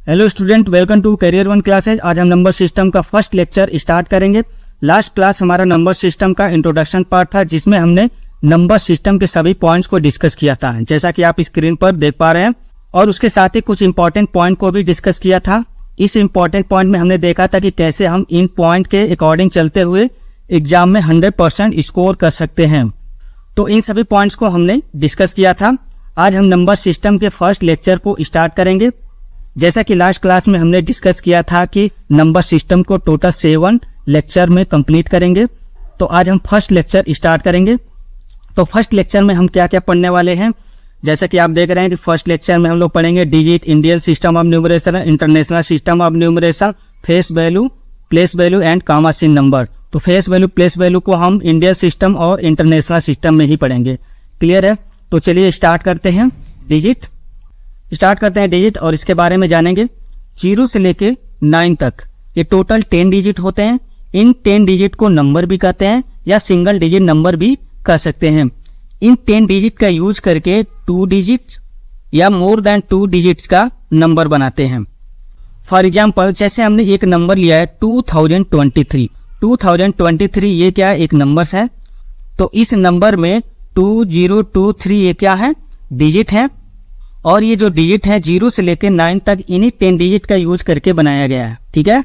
Hello student, welcome to career one classes. आज हम number system का फर्स्ट लेक्चर स्टार्ट करेंगे। लास्ट क्लास हमारा नंबर सिस्टम का इंट्रोडक्शन पार्ट था, जिसमें हमने नंबर सिस्टम के सभी पॉइंट्स को डिस्कस किया था, जैसा कि आप स्क्रीन पर देख पा रहे हैं। और उसके साथ ही कुछ इंपॉर्टेंट पॉइंट को भी डिस्कस किया था। इस इंपॉर्टेंट पॉइंट में हमने देखा था कि कैसे हम इन पॉइंट के अकॉर्डिंग चलते हुए एग्जाम में 100% स्कोर कर सकते हैं। तो इन सभी पॉइंट्स को हमने डिस्कस किया था। आज हम नंबर सिस्टम के फर्स्ट लेक्चर को स्टार्ट करेंगे। जैसा कि लास्ट क्लास में हमने डिस्कस किया था कि नंबर सिस्टम को टोटल 7 लेक्चर में कंप्लीट करेंगे। तो आज हम फर्स्ट लेक्चर स्टार्ट करेंगे। तो फर्स्ट लेक्चर में हम क्या क्या पढ़ने वाले हैं, जैसा कि आप देख रहे हैं कि फर्स्ट लेक्चर में हम लोग पढ़ेंगे digit, Indian system of numeration, international system of numeration, face value, place value and comma seen number. तो फेस वैल्यू, प्लेस वैल्यू को हम इंडियन सिस्टम और इंटरनेशनल सिस्टम में ही पढ़ेंगे। क्लियर है? तो चलिए स्टार्ट करते हैं। डिजिट और इसके बारे में जानेंगे। 0 से लेके 9 तक ये टोटल 10 डिजिट होते हैं। इन 10 डिजिट को नंबर भी कहते हैं या सिंगल डिजिट नंबर भी कह सकते हैं। इन 10 डिजिट का यूज करके 2 डिजिट या मोर देन 2 डिजिट्स का नंबर बनाते हैं। फॉर एग्जाम्पल, जैसे हमने एक नंबर लिया है 2023। ये क्या है? एक नंबर है। तो इस नंबर में 2023 ये क्या है? डिजिट है। और ये जो डिजिट है 0 से लेकर 9 तक इन्हीं 10 डिजिट का यूज करके बनाया गया है। ठीक है?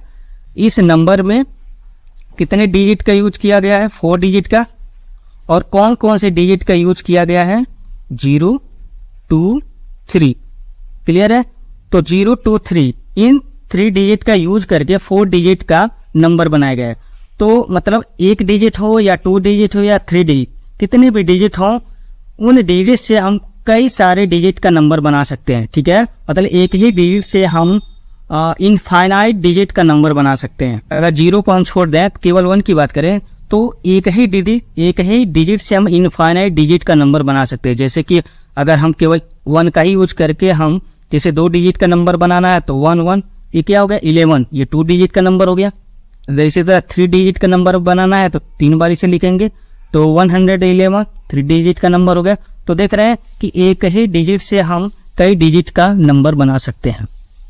इस नंबर में कितने डिजिट का यूज किया गया है? 4 डिजिट का। और कौन कौन से डिजिट का यूज किया गया है? 0, 2, 3। क्लियर है? तो 0, 2, 3 इन 3 डिजिट का यूज करके 4 डिजिट का नंबर बनाया गया है। तो मतलब 1 डिजिट हो या 2 डिजिट हो या 3 डिजिट, कितने भी डिजिट हो, उन डिजिट से हम कई सारे डिजिट का नंबर बना सकते हैं। ठीक है? मतलब एक ही डिजिट से हम इनफाइनाइट डिजिट का नंबर बना सकते हैं। अगर 0 को हम छोड़ दें, केवल 1 की बात करें, तो एक ही डिजिट से हम इनफाइनाइट डिजिट का नंबर बना सकते हैं। जैसे कि अगर हम केवल 1 का ही यूज करके हम जैसे 2 डिजिट का नंबर बनाना है तो 1, 1 ये क्या हो गया? 11, ये 2 डिजिट का नंबर हो गया। अगर इसी तरह 3 डिजिट का नंबर बनाना है तो 3 बार इसे लिखेंगे तो 111 3 डिजिट का नंबर हो गया। तो देख रहे हैं कि एक ही डिजिट से हम कई डिजिट का नंबर बना सकते हैं,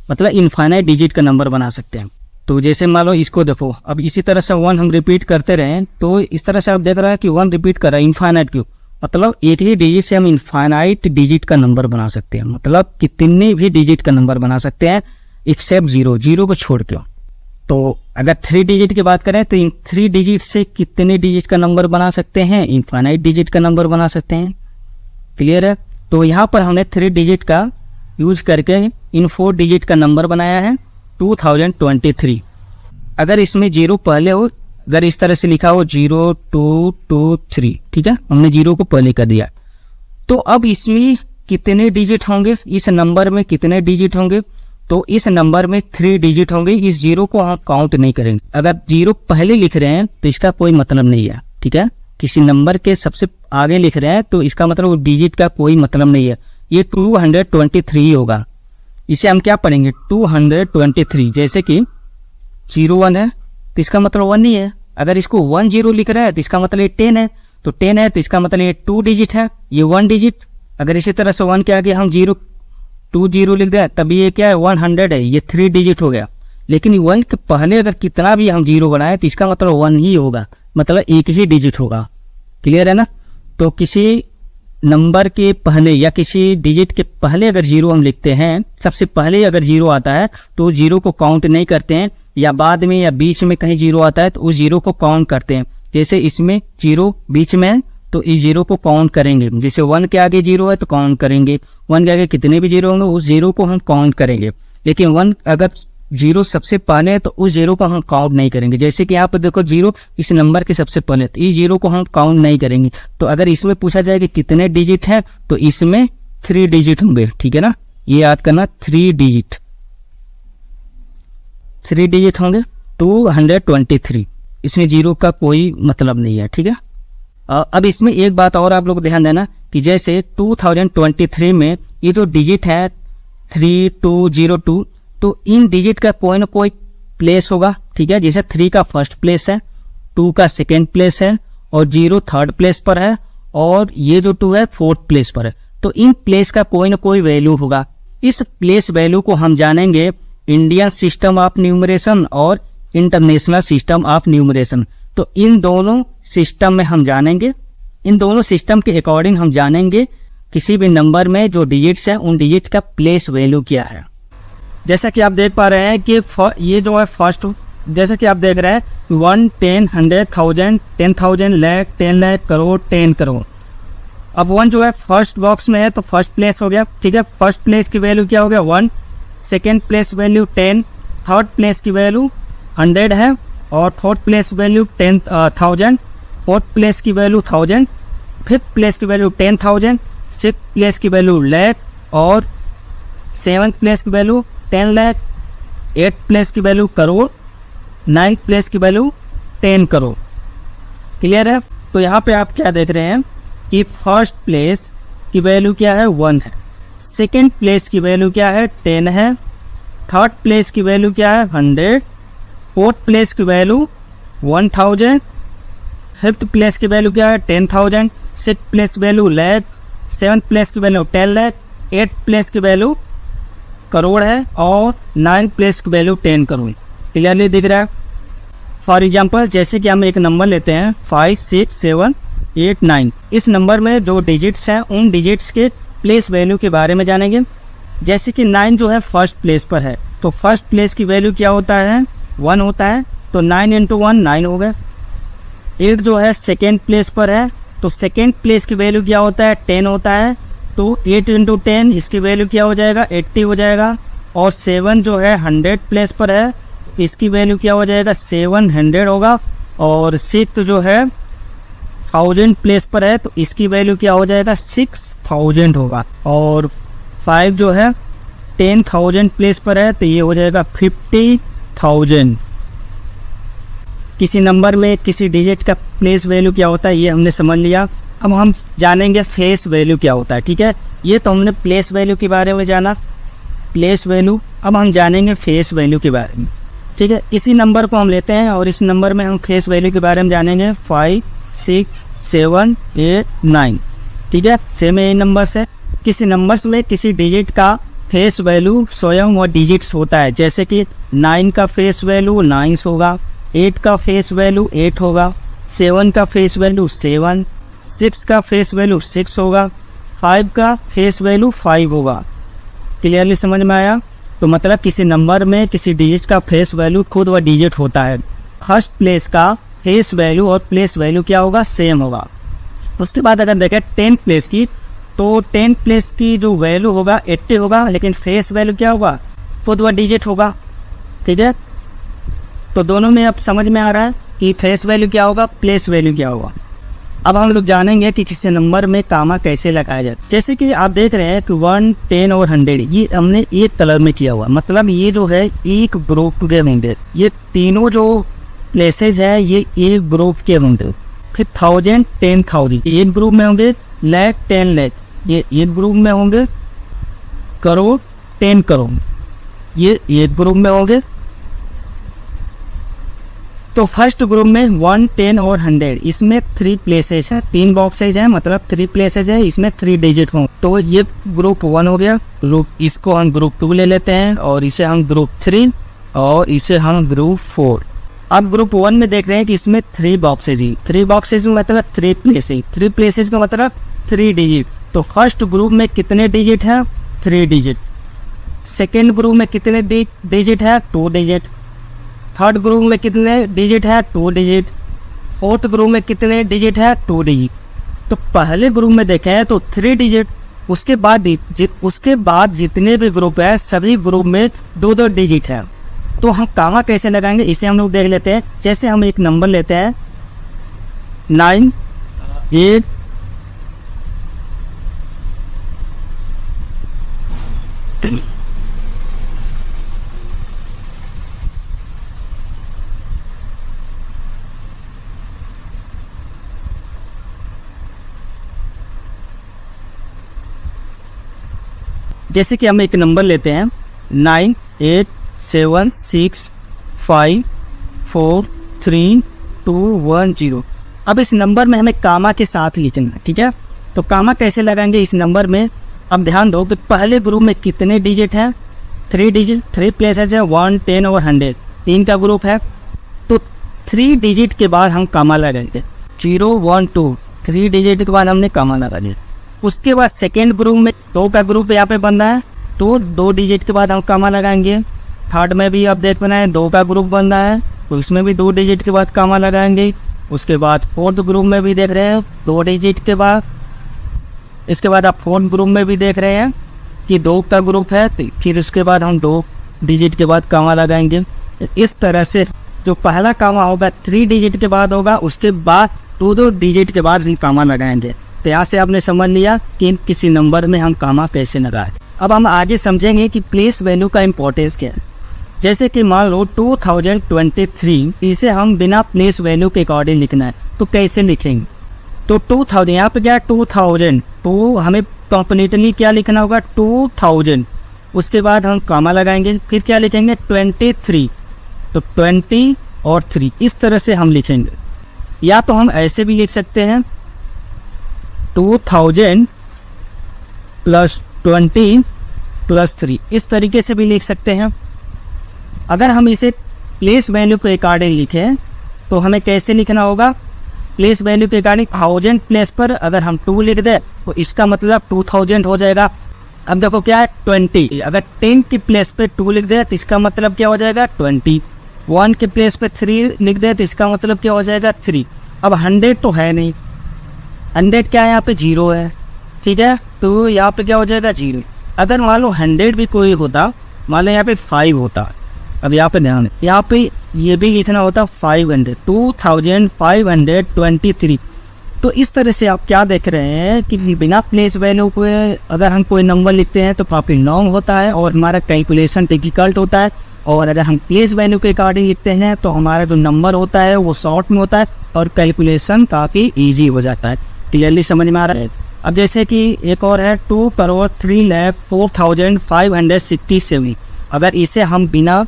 मतलब इनफाइनाइट डिजिट का नंबर बना सकते हैं। तो जैसे मान लो इसको देखो, अब इसी तरह से 1 हम रिपीट करते रहे तो इस तरह से आप देख रहे हैं कि 1 रिपीट कर रहा है। इनफाइनाइट क्यों? मतलब एक ही डिजिट से हम इनफाइनाइट डिजिट का नंबर बना सकते हैं, मतलब कितने भी डिजिट का नंबर बना सकते हैं एक्सेप्ट 0 को छोड़ के। तो अगर 3 डिजिट की बात करें तो इन 3 डिजिट से कितने डिजिट का नंबर बना सकते हैं? इनफाइनाइट डिजिट का नंबर बना सकते हैं। क्लियर है? तो यहाँ पर हमने 3 डिजिट का यूज करके इन 4 डिजिट का नंबर बनाया है 2023। अगर इसमें 0 पहले हो, अगर इस तरह से लिखा हो 0, 2, 2, 3, ठीक है, हमने 0 को पहले कर दिया। तो अब इसमें कितने डिजिट होंगे? इस नंबर में कितने डिजिट होंगे? तो इस नंबर में 3 डिजिट होंगे। इस 0 को हम काउंट नहीं करेंगे। अगर 0 पहले लिख रहे हैं तो इसका कोई मतलब नहीं है। ठीक है? किसी नंबर के सबसे आगे लिख रहे हैं तो इसका मतलब डिजिट का कोई मतलब नहीं है। ये 223 होगा। इसे हम क्या पढ़ेंगे? 223। जैसे कि 01 है तो इसका मतलब 1 नहीं है। अगर इसको 10 लिख रहा है तो इसका मतलब ये 10 है। तो 10 है तो इसका मतलब ये 2 डिजिट है, ये 1 डिजिट। अगर इसी तरह से 1 के आगे हम 020 लिख दें तभी ये क्या है? 100 है, ये 3 डिजिट हो गया। लेकिन 1 के पहले अगर कितना भी हम 0 बनाए तो इसका मतलब 1 ही होगा, मतलब एक ही डिजिट होगा। क्लियर है ना? तो किसी नंबर के पहले या किसी डिजिट के पहले अगर 0 हम लिखते हैं, सबसे पहले अगर 0 आता है तो 0 को काउंट नहीं करते हैं, या बाद में या बीच में कहीं 0 आता है तो उस 0 को काउंट करते हैं। जैसे इसमें 0 बीच में है तो इस 0 को काउंट करेंगे। जैसे 1 के आगे 0 है तो काउंट करेंगे, 1 के आगे कितने भी 0 होंगे उस 0 को हम काउंट करेंगे। लेकिन 1 अगर 0 सबसे पहले है तो उस 0 को हम काउंट नहीं करेंगे। जैसे कि यहाँ पर देखो 0 इस नंबर के सबसे पहले, तो इस 0 को हम काउंट नहीं करेंगे। तो अगर इसमें पूछा जाए कि कितने डिजिट हैं तो इसमें 3 डिजिट होंगे। ठीक है ना? ये याद करना, 3 डिजिट होंगे 223। इसमें 0 का कोई मतलब नहीं है। ठीक है? अब इसमें एक बात और आप लोग ध्यान देना कि जैसे 2023 में ये जो डिजिट है 3202, तो इन डिजिट का कोई ना कोई प्लेस होगा। ठीक है? जैसे 3 का फर्स्ट प्लेस है, 2 का सेकेंड प्लेस है और 0 थर्ड प्लेस पर है और ये जो 2 है 4th प्लेस पर है। तो इन प्लेस का कोई ना कोई वैल्यू होगा। इस प्लेस वैल्यू को हम जानेंगे इंडियन सिस्टम ऑफ न्यूमरेशन और इंटरनेशनल सिस्टम ऑफ न्यूमरेशन। तो इन दोनों सिस्टम में हम जानेंगे, इन दोनों सिस्टम के अकॉर्डिंग हम जानेंगे किसी भी नंबर में जो डिजिट्स है उन डिजिट का प्लेस वैल्यू क्या है। जैसा कि आप देख पा रहे हैं कि ये जो है फर्स्ट, जैसा कि आप देख रहे हैं 1, 10, 100, 1000, 10,000, लाख, 10 लाख, करोड़, 10 करोड़। अब 1 जो है फर्स्ट बॉक्स में है तो फर्स्ट प्लेस हो गया, ठीक है। फर्स्ट प्लेस की वैल्यू क्या हो गया 1, second place value 10, third place की वैल्यू 100 है और fourth place value 10,000, fourth place की वैल्यू 1000, फिफ्थ प्लेस की वैल्यू 10,000, सिक्स प्लेस की वैल्यू लाख और सेवन्थ प्लेस की वैल्यू 10 लाख, एट्थ प्लेस की वैल्यू करोड़, नाइन्थ प्लेस की वैल्यू 10 करोड़। क्लियर है। तो यहाँ पे आप क्या देख रहे हैं कि फर्स्ट प्लेस की वैल्यू क्या है 1 है, सेकेंड प्लेस की वैल्यू क्या है 10 है, थर्ड प्लेस की वैल्यू क्या है 100, फोर्थ प्लेस की वैल्यू 1000, फिफ्थ प्लेस की वैल्यू क्या है 10,000, six place value lakh, seventh place की वैल्यू 10 लाख, एट्थ प्लेस की वैल्यू करोड़ है और नाइन्थ प्लेस की वैल्यू 10 करोड़। क्लियरली दिख रहा है। फॉर एग्जांपल जैसे कि हम एक नंबर लेते हैं 5, 6, 7, 8, 9। इस नंबर में जो डिजिट्स हैं उन डिजिट्स के प्लेस वैल्यू के बारे में जानेंगे। जैसे कि 9 जो है फर्स्ट प्लेस पर है तो फर्स्ट प्लेस की वैल्यू क्या होता है 1 होता है, तो 9 × 1 9 हो गया। 8 जो है सेकेंड प्लेस पर है तो सेकेंड प्लेस की वैल्यू क्या होता है 10 होता है, तो 8 × 10 इसकी वैल्यू क्या हो जाएगा 80 हो जाएगा। और 7 जो है 100 प्लेस पर है इसकी वैल्यू क्या हो जाएगा 700 होगा। और 6 जो है 1000 प्लेस पर है तो इसकी वैल्यू क्या हो जाएगा 6000 होगा। और 5 जो है 10,000 प्लेस पर है तो ये हो जाएगा 50,000। किसी नंबर में किसी डिजिट का प्लेस वैल्यू क्या होता है ये हमने समझ लिया। अब हम जानेंगे फेस वैल्यू क्या होता है, ठीक है। ये तो हमने प्लेस वैल्यू के बारे में जाना, प्लेस वैल्यू। अब हम जानेंगे फेस वैल्यू के बारे में, ठीक है। इसी नंबर को हम लेते हैं और इस नंबर में हम फेस वैल्यू के बारे में जानेंगे 5, 6, 7, 8, 9, ठीक है। सेम यही नंबर्स है। किसी नंबर्स में किसी डिजिट का फेस वैल्यू स्वयं व डिजिट्स होता है। जैसे कि 9 का फेस वैल्यू 9 होगा, 8 का फेस वैल्यू 8 होगा, 7 का फेस वैल्यू 7, 6 का फेस वैल्यू 6 होगा, 5 का फेस वैल्यू 5 होगा। क्लियरली समझ में आया। तो मतलब किसी नंबर में किसी डिजिट का फेस वैल्यू खुद व डिजिट होता है। फर्स्ट प्लेस का फेस वैल्यू और प्लेस वैल्यू क्या होगा सेम होगा। उसके बाद अगर देखें 10 प्लेस की तो 10 प्लेस की जो वैल्यू होगा 80 होगा, लेकिन फेस वैल्यू क्या होगा खुद व डिजिट होगा, ठीक है। तो दोनों में अब समझ में आ रहा है कि फेस वैल्यू क्या होगा प्लेस वैल्यू क्या होगा। अब हम लोग जानेंगे कि किसी नंबर में कामा कैसे लगाया जाए। जैसे कि आप देख रहे हैं कि 1, 10 और 100 ये हमने एक कलर में किया हुआ, मतलब ये जो है एक ग्रुप के होंगे। ये तीनों जो प्लेसेस है ये एक ग्रुप के होंगे। फिर 1000, 10,000 एक ग्रुप में होंगे, लाख, 10 लाख ये एक ग्रुप में होंगे, करोड़, 10 करोड़ ये एक ग्रुप में होंगे। तो फर्स्ट ग्रुप में 1, 10 और 100 इसमें 3 प्लेसेज है, 3 बॉक्सेज है, मतलब 3 प्लेसेज है, इसमें 3 डिजिट हों। तो ये ग्रुप 1 हो गया। ग्रुप इसको हम ग्रुप 2 ले लेते हैं और इसे हम ग्रुप 3 और इसे हम ग्रुप 4। अब ग्रुप 1 में देख रहे हैं कि इसमें 3 बॉक्सेज ही, 3 बॉक्सेज में मतलब 3 प्लेसेज, 3 प्लेसेज का मतलब 3 डिजिट। तो फर्स्ट ग्रुप में कितने डिजिट है 3 डिजिट। सेकेंड ग्रुप में कितने डिजिट है 2 डिजिट। थर्ड ग्रुप में कितने डिजिट है 2 डिजिट। फोर्थ ग्रुप में कितने डिजिट है 2 डिजिट। तो पहले ग्रुप में देखें तो 3 डिजिट। उसके बाद जितने भी ग्रुप है सभी ग्रुप में 2-2 डिजिट है। तो हम कामा कैसे लगाएंगे इसे हम लोग देख लेते हैं। जैसे हम एक नंबर लेते हैं 9, 8, जैसे कि हम एक नंबर लेते हैं 9, 8, 7, 6, 5, 4, 3, 2, 1, 0। अब इस नंबर में हमें कामा के साथ लिखना है, ठीक है। तो कामा कैसे लगाएंगे इस नंबर में। अब ध्यान दो कि पहले ग्रुप में कितने डिजिट हैं 3 डिजिट 3 प्लेसेस है 1, 10 और 100, 3 का ग्रुप है। तो 3 डिजिट के बाद हम कामा लगाएंगे, 0, 1, 2, 3 डिजिट के बाद हमने कामा लगा दिया। उसके बाद सेकेंड ग्रुप में 2 का ग्रुप यहाँ पे बन रहा है, तो 2 डिजिट के बाद हम कामा लगाएंगे। थर्ड में भी आप देख रहे हैं 2 का ग्रुप बन रहा है, तो इसमें भी 2 डिजिट के बाद कामा लगाएंगे। उसके बाद फोर्थ ग्रुप में भी देख रहे हैं 2 डिजिट के बाद। इसके बाद आप फोर्थ ग्रुप में भी देख रहे हैं कि 2 का ग्रुप है, तो फिर उसके बाद हम 2 डिजिट के बाद कामा लगाएंगे। इस तरह से जो पहला कामा होगा 3 डिजिट के बाद होगा, उसके बाद 2 डिजिट के बाद हम कामा लगाएंगे। तो यहाँ से आपने समझ लिया कि किसी नंबर में हम कामा कैसे लगाएं। अब हम आगे समझेंगे कि प्लेस वैल्यू का इम्पोर्टेंस क्या है। जैसे कि मान लो 2023, इसे हम बिना प्लेस वैल्यू के अकॉर्डिंग लिखना है, तो कैसे लिखेंगे? तो 2000 यहाँ पे क्या है 2000, तो हमें कंप्लीटली क्या लिखना होगा 2000। उसके बाद हम कामा लगाएंगे, फिर क्या लिखेंगे 23, तो 20 और 3, इस तरह से हम लिखेंगे। या तो हम ऐसे भी लिख सकते हैं 2000 + 20 + 3, इस तरीके से भी लिख सकते हैं। अगर हम इसे प्लेस वैल्यू के अकॉर्डिंग लिखें तो हमें कैसे लिखना होगा? प्लेस वैल्यू के अकॉर्डिंग 1000 प्लेस पर अगर हम 2 लिख दें तो इसका मतलब 2000 हो जाएगा। अब देखो क्या है 20, अगर 10 की प्लेस पे 2 लिख दे तो इसका मतलब क्या हो जाएगा 20। 1 के प्लेस पे 3 लिख दे तो इसका मतलब क्या हो जाएगा 3। अब 100 तो है नहीं, 100 क्या है यहाँ पे 0 है, ठीक है, तो यहाँ पे क्या हो जाएगा 0। अगर मान लो 100 भी कोई होता, मान लो यहाँ पे 5 होता, अब यहाँ पे ध्यान है, यहाँ पे ये भी लिखना होता 500, 2523। तो इस तरह से आप क्या देख रहे हैं कि बिना प्लेस वैल्यू को अगर हम कोई नंबर लिखते हैं तो काफ़ी लॉन्ग होता है और हमारा कैलकुलेशन डिफिकल्ट होता है, और अगर हम प्लेस वैल्यू के अकॉर्डिंग लिखते हैं तो हमारा जो नंबर होता है वो शॉर्ट में होता है और कैलकुलेशन काफ़ी ईजी हो जाता है। क्लियरली समझ में आ रहा है? अब जैसे कि एक और है 2,03,04,567। अगर इसे हम बिना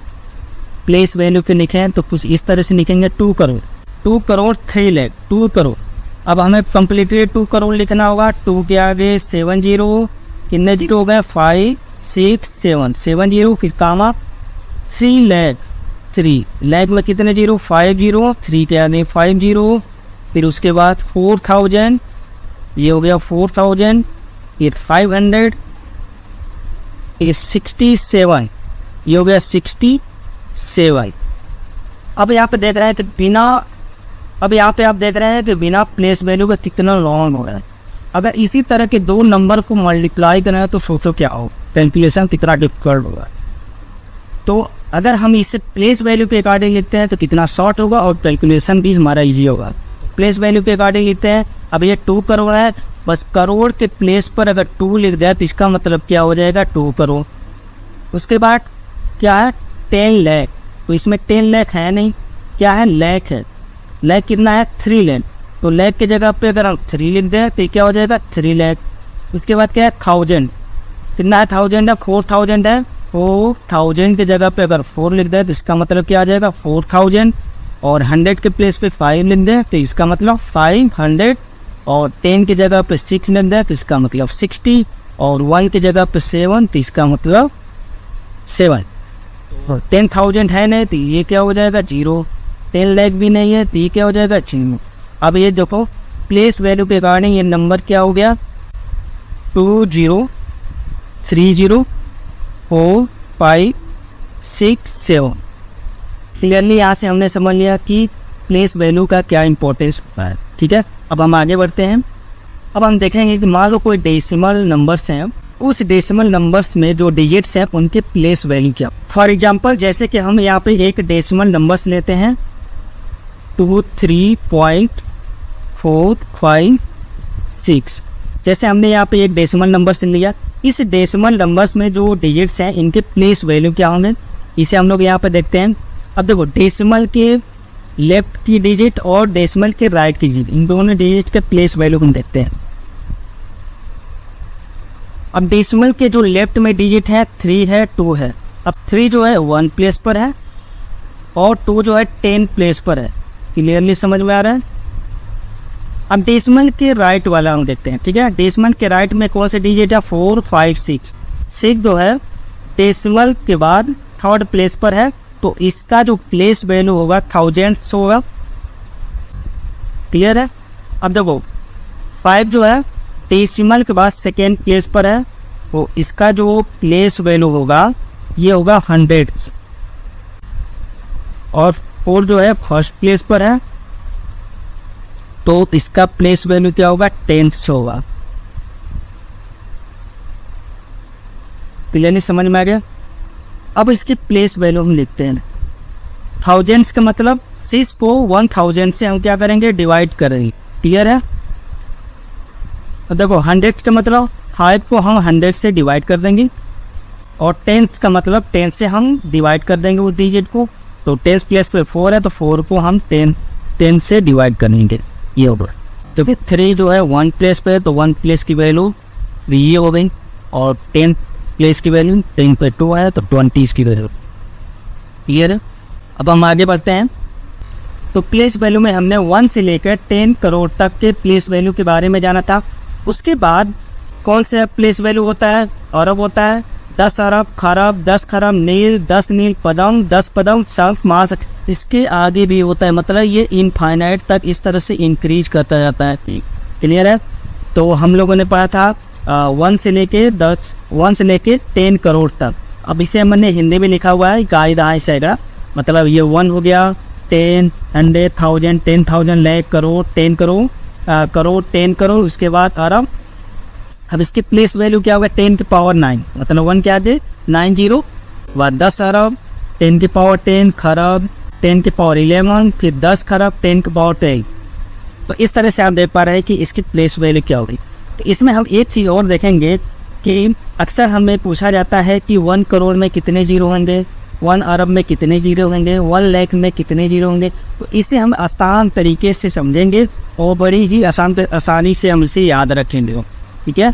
प्लेस वैल्यू के लिखें तो कुछ इस तरह से लिखेंगे 2 करोड़, 2 करोड़ 3 लाख, 2 करोड़। अब हमें कम्प्लीटली 2 करोड़ लिखना होगा, 2 के आगे 70, कितने जीरो हो गए 5, 6, 7, 70, फिर कामा 3 लाख, 3 लाख में कितने जीरो 5 जीरो, 3 के आगे 5 जीरो, फिर उसके बाद 4000, ये हो गया 4000, फिर 500, फिर 67, ये हो गया 67। अब यहाँ पे देख रहे हैं कि बिना प्लेस वैल्यू का कितना लॉन्ग हो रहा है। अगर इसी तरह के 2 नंबर को मल्टीप्लाई करना है तो सोचो क्या हो, कैलकुलेशन कितना डिफिकल्ट होगा। तो अगर हम इसे प्लेस वैल्यू के अकॉर्डिंग लिखते हैं तो कितना शॉर्ट होगा और कैलकुलेशन भी हमारा ईजी होगा। प्लेस वैल्यू के अकॉर्डिंग लिखते हैं, अब ये 2 करोड़ है, बस करोड़ के प्लेस पर अगर 2 लिख दिया तो इसका मतलब क्या हो जाएगा 2 करोड़। उसके बाद क्या है 10 लाख, तो इसमें 10 लाख है नहीं, क्या है लाख है, लाख कितना है 3 लाख, तो लाख की जगह पे अगर हम 3 लिख दें तो क्या हो जाएगा 3 लाख। उसके बाद क्या है 1000, कितना है 1000 है 4000 है, 4000 की जगह पे अगर 4 लिख दें तो इसका मतलब क्या आ जाएगा 4000, और 100 के प्लेस पे 5 लिख दें तो इसका मतलब 500, और 10 की जगह पे 6 लिख दें तो इसका मतलब 60, और 1 की जगह पे 7 तो इसका मतलब 7। 10,000 है नहीं तो ये क्या हो जाएगा 0, 10 लाख भी नहीं है तो ये क्या हो जाएगा 0। अब ये देखो प्लेस वैल्यू के अकॉर्डिंग ये नंबर क्या हो गया 20304567। क्लियरली यहाँ से हमने समझ लिया कि प्लेस वैल्यू का क्या इंपॉर्टेंस होता है। ठीक है, अब हम आगे बढ़ते हैं। अब हम देखेंगे कि मान लो कोई डेसिमल नंबर्स हैं, उस डेसिमल नंबर्स में जो डिजिट्स हैं उनके प्लेस वैल्यू क्या। फॉर एग्जांपल जैसे कि हम यहाँ पे एक डेसिमल नंबर्स लेते हैं 23.456। जैसे हमने यहाँ पे एक डेसिमल नंबर से लिया, इस डेसिमल नंबर्स में जो डिजिट्स हैं इनके प्लेस वैल्यू क्या होंगे, इसे हम लोग यहाँ पे देखते हैं। अब देखो डेसिमल के लेफ्ट की डिजिट और डेसिमल के राइट की डिजिट, इन दोनों डिजिट के प्लेस वैल्यू हम देखते हैं। अब डेसिमल के जो लेफ्ट में डिजिट है 3 है 2 है। अब 3 जो है 1 प्लेस पर है और 2 जो है 10 प्लेस पर है। क्लियरली समझ में आ रहा है। अब डेसिमल के राइट वाला हम देखते हैं। ठीक है, डेसिमल के राइट में कौन से डिजिट है 4 5 6। 6 जो है डेसिमल के बाद थर्ड प्लेस पर है, तो इसका जो प्लेस वैल्यू होगा थाउजेंड्स होगा। क्लियर है। अब देखो 5 जो है डेसिमल के बाद सेकेंड प्लेस पर है, तो इसका जो प्लेस वैल्यू होगा ये होगा हंड्रेड्स। और 4 जो है फर्स्ट प्लेस पर है, तो इसका प्लेस वैल्यू क्या होगा, टेंथ्स होगा। क्लियरली समझ में आ गया। अब इसकी प्लेस वैल्यू हम लिखते हैं। थाउजेंड्स का मतलब 6 को 1000 से हम क्या करेंगे, डिवाइड करेंगे। क्लियर है। तो देखो 100 का मतलब 5 को हम 100 से डिवाइड कर देंगे, और 10 का मतलब 10 से हम डिवाइड कर देंगे उस डिजिट को। तो 10 प्लेस पे 4 है, तो 4 को हम 10 से डिवाइड करेंगे, ये होगा। तो फिर 3 जो है 1 प्लेस पे है, तो 1 प्लेस की वैल्यू 3 हो गई, और 10 प्लेस की वैल्यू 10 पे 2 है, तो 20 की वैल्यू। क्लियर है। अब हम आगे बढ़ते हैं। तो प्लेस वैल्यू में हमने 1 से लेकर 10 करोड़ तक के प्लेस वैल्यू के बारे में जाना था। उसके बाद कौन सा प्लेस वैल्यू होता है, अरब होता है। 10 अरब, खरब, 10 खरब, नील, 10 नील, पदम, 10 पदम, शंख, मास। इसके आगे भी होता है, मतलब ये इनफाइनाइट तक इस तरह से इंक्रीज करता जाता है। क्लियर है। तो हम लोगों ने पढ़ा था 1 से लेके 10 करोड़ तक। अब इसे हमने हिंदी में लिखा हुआ है कायदा शहरा, मतलब ये 1 हो गया, 10, 100, 1000, 10,000, लाख, करोड़, 10 करोड़, करोड़, 10 करोड़, उसके बाद अरब। अब इसकी प्लेस वैल्यू क्या होगा, 10 की पावर 9, मतलब 1 क्या दे 90, बाद 10 अरब, 10 की पावर 10, खरब 10 की पावर 11, फिर 10 खरब 10 की पावर 10। तो इस तरह से आप देख पा रहे हैं कि इसकी प्लेस वैल्यू क्या होगी। तो इसमें हम एक चीज़ और देखेंगे कि अक्सर हमें पूछा जाता है कि 1 करोड़ में कितने जीरो होंगे, 1 अरब में कितने जीरो होंगे, 1 लाख में कितने जीरो होंगे। तो इसे हम आसान तरीके से समझेंगे और बड़ी ही आसानी से हम इसे याद रखेंगे। ठीक है।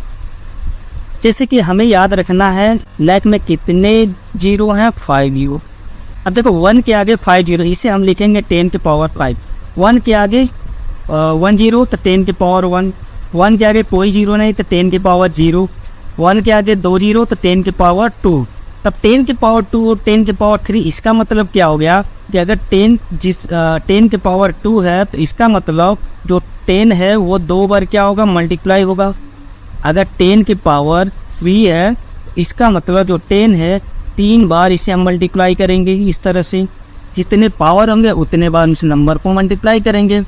जैसे कि हमें याद रखना है लाख में कितने जीरो हैं, 5 जीरो। अब देखो 1 के आगे 5 जीरो, इसे हम लिखेंगे 10 की पावर 5। 1 के आगे 1 जीरो, तो 10 की पावर 1। 1 के आगे कोई जीरो नहीं, तो 10 की पावर 0। 1 के आगे 2 जीरो, तो 10 की पावर 2। तब 10 की पावर 2 और 10 की पावर 3, इसका मतलब क्या हो गया कि अगर 10 की पावर 2 है, तो इसका मतलब जो 10 है वो 2 बार क्या होगा, मल्टीप्लाई होगा। अगर 10 की पावर 3 है, इसका मतलब जो 10 है 3 बार इसे हम मल्टीप्लाई करेंगे। इस तरह से जितने पावर होंगे उतने बार उस नंबर को मल्टीप्लाई करेंगे।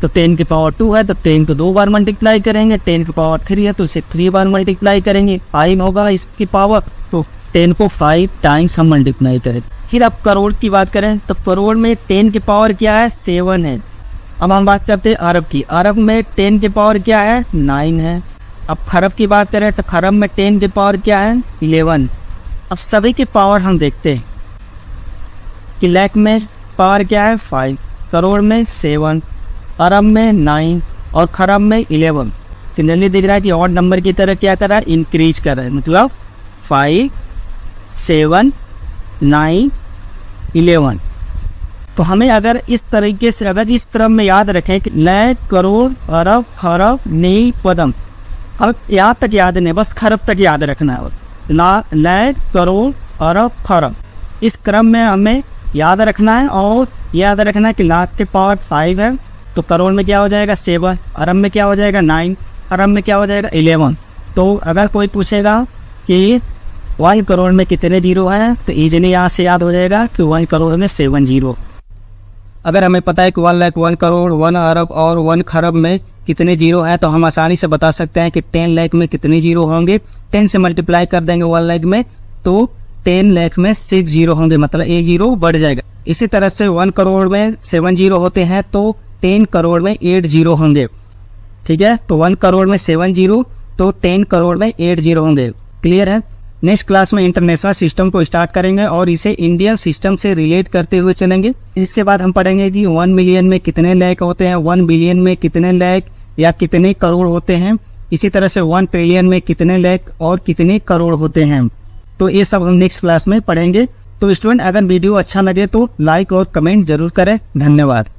तो 10 की पावर 2 है, तो 10 को 2 बार मल्टीप्लाई करेंगे। 10 की पावर 3 है, तो इसे 3 बार मल्टीप्लाई करेंगे। 5 होगा इसकी पावर, तो 10 को 5 टाइम्स हम मल्टीप्लाई करें। फिर अब करोड़ की बात करें, तो करोड़ में 10 की पावर क्या है, 7 है। अब हम बात करते हैं अरब की। अरब में 10 की पावर क्या है, 9 है। अब खरब की बात करें, तो खरब में 10 की पावर क्या है, 11। अब सभी की पावर हम देखते हैं कि लाख में पावर क्या है, 5, करोड़ में 7, अरब में 9 और खरब में 11। क्लियरली दिख रहा है कि और नंबर की तरह क्या कर रहा है, इंक्रीज कर रहा है। मतलब 5, 7, 9, 11। तो हमें अगर इस तरीके से अगर इस क्रम में याद रखें कि लाख, करोड़, अरब, खरब, नील, पदम, अब यहाँ तक याद नहीं, बस खरब तक याद रखना है। लाख, करोड़, अरब, खरब, इस क्रम में हमें याद रखना है। और याद रखना है कि लाख के पावर 5 है, तो करोड़ में क्या हो जाएगा 7, अरब में क्या हो जाएगा 9, अरब में क्या हो जाएगा 11। तो अगर कोई पूछेगा कि 1 करोड़ में कितने जीरो हैं, तो ईजिली यहाँ से याद हो जाएगा कि 1 करोड़ में 7 जीरो। अगर हमें पता है कि 1 लाख, 1 करोड़, 1 अरब और 1 खरब में कितने जीरो हैं, तो हम आसानी से बता सकते हैं कि 10 लाख में कितने जीरो होंगे। 10 से मल्टीप्लाई कर देंगे 1 लाख में, तो 10 लाख में 6 जीरो होंगे, मतलब 1 जीरो बढ़ जाएगा। इसी तरह से 1 करोड़ में 7 जीरो होते हैं, तो 10 करोड़ में 8 जीरो होंगे। ठीक है। तो 1 करोड़ में 7 जीरो, तो 10 करोड़ में 8 जीरो होंगे। क्लियर है। नेक्स्ट क्लास में इंटरनेशनल सिस्टम को स्टार्ट करेंगे और इसे इंडियन सिस्टम से रिलेट करते हुए चलेंगे। इसके बाद हम पढ़ेंगे कि 1 मिलियन में कितने लाख होते हैं, 1 बिलियन में कितने लाख या कितने करोड़ होते हैं। इसी तरह से 1 ट्रिलियन में कितने लाख और कितने करोड़ होते हैं। तो ये सब हम नेक्स्ट क्लास में पढ़ेंगे। तो स्टूडेंट, अगर वीडियो अच्छा लगे तो लाइक और कमेंट जरूर करें। धन्यवाद।